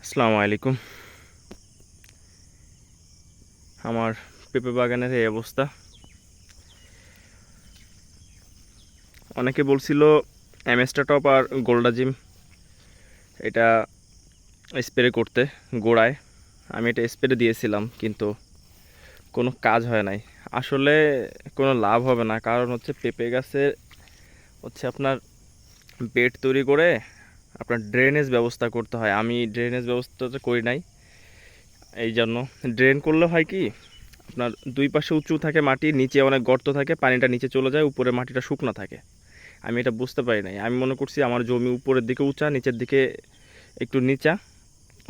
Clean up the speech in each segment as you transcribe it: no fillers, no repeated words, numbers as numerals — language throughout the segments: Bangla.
আসসালামু আলাইকুম। আমার পেঁপে বাগানের এই অবস্থা। অনেকে বলছিল অ্যামেস্টা টপ আর গোল্ডাজিম এটা স্প্রে করতে গোড়ায়। আমি এটা স্প্রে দিয়েছিলাম, কিন্তু কোনো কাজ হয় নাই। আসলে কোনো লাভ হবে না, কারণ হচ্ছে পেঁপে গাছের হচ্ছে আপনার বেড তৈরি করে আপনার ড্রেনেজ ব্যবস্থা করতে হয়। আমি ড্রেনেজ ব্যবস্থাটা করি নাই। এই জন্য ড্রেন করলে হয় কি, আপনার দুই পাশে উঁচু থাকে মাটি, নিচে অনেক গর্ত থাকে, পানিটা নিচে চলে যায়, উপরে মাটিটা শুকনো থাকে। আমি এটা বুঝতে পারি নাই। আমি মনে করছি আমার জমি উপরের দিকে উঁচা, নিচের দিকে একটু নিচা,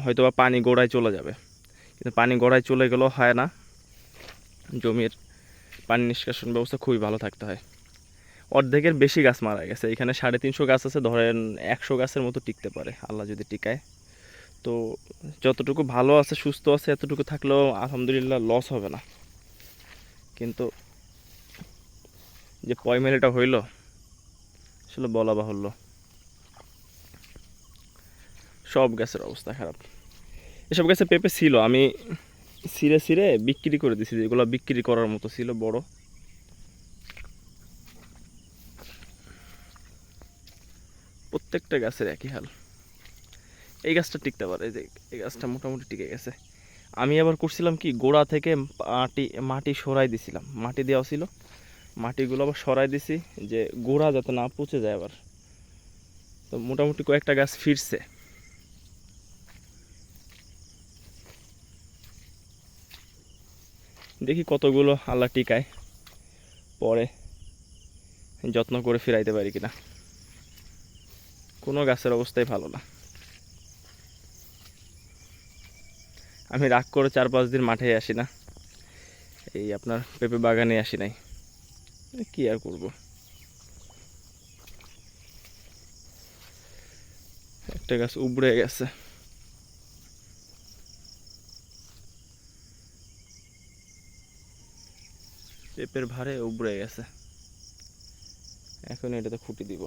হয়তো বা পানি গোড়ায় চলে যাবে। কিন্তু পানি গোড়ায় চলে গেলেও হয় না, জমির পানি নিষ্কাশন ব্যবস্থা খুবই ভালো থাকতে হয়। অর্ধেকের বেশি গাছ মারা গেছে। এখানে 350 গাছ আছে, ধরেন 100 গাছের মতো টিকতে পারে আল্লাহ যদি টিকায়। তো যতটুকু ভালো আছে, সুস্থ আছে, এতটুকু থাকলেও আলহামদুলিল্লাহ লস হবে না। কিন্তু যে পয়মেলিটা হইল আসলে বলা বাহুল্য। সব গাছের অবস্থা খারাপ। এসব গাছে পেঁপে ছিল, আমি ছিঁড়ে ছিঁড়ে বিক্রি করে দিছি, যেগুলো বিক্রি করার মতো ছিল বড়। প্রত্যেকটা গাছের একই হাল। এই গাছটা টিকতে পারে, যে এই গাছটা মোটামুটি টিকে গেছে। আমি আবার করছিলাম কি, গোড়া থেকে মাটি সরাই দিছিলাম, মাটি দেওয়া ছিল, মাটিগুলো আবার সরাই দিছি যে গোড়া যাতে না পচে যায় আবার। তো মোটামুটি কয়েকটা গাছ ফিরছে। দেখি কতগুলো আল্লাহ টিকায়, পরে যত্ন করে ফিরাইতে পারি কিনা। কোনো গাছের অবস্থাই ভালো না। আমি রাগ করে 4-5 দিন মাঠে আসি না, এই আপনার পেঁপে বাগানে আসি নাই। কি আর করব। একটা গাছ উবড়ে গেছে, পেঁপের ভারে উবড়ে গেছে। এখন এটাতে খুঁটি দিব।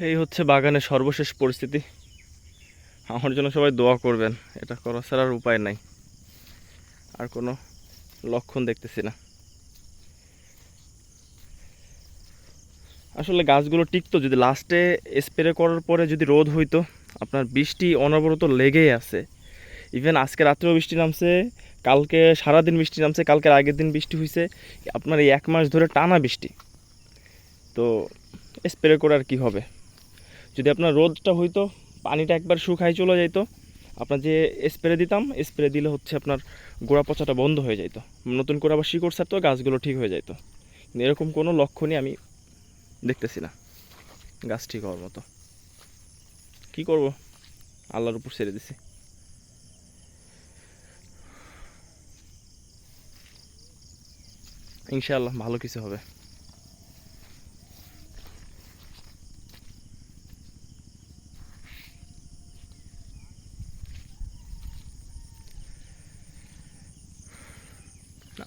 এই হচ্ছে বাগানের সর্বশেষ পরিস্থিতি। আমার জন্য সবাই দোয়া করবেন, এটা করা ছাড়া আর উপায় নাই। আর কোনো লক্ষণ দেখতেছি না। আসলে গাছগুলো টিকতো যদি লাস্টে স্প্রে করার পরে যদি রোদ হইতো। আপনার বৃষ্টি অনবরত লেগেই আছে। ইভেন আজকে রাত্রেও বৃষ্টি নামছে, কালকে সারাদিন বৃষ্টি নামছে, কালকের আগের দিন বৃষ্টি হয়েছে। আপনার এই 1 মাস ধরে টানা বৃষ্টি। তো স্প্রে করে আর কি হবে। যদি আপনার রোদটা হইতো, পানিটা একবার শুকায় চলে যেত, আপনার যে স্প্রে দিতাম, স্প্রে দিলে হচ্ছে আপনার গোড়া পচাটা বন্ধ হয়ে যেত, নতুন করে আবার শিকড় ছাড়তো, গাছগুলো ঠিক হয়ে যেত। কিন্তু এরকম কোনো লক্ষণই আমি দেখতেছি না গাছ ঠিক হওয়ার মতো। কি করব, আল্লাহর উপর ছেড়ে দিছি। ইনশাআল্লাহ ভালো কিছু হবে।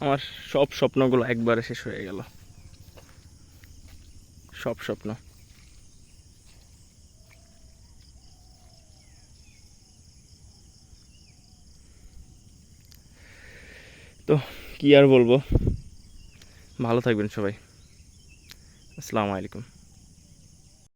আমার সব স্বপ্নগুলো একবারে শেষ হয়ে গেল, সব স্বপ্ন। তো কি আর বলবো, ভালো থাকবেন সবাই। আসসালামু আলাইকুম।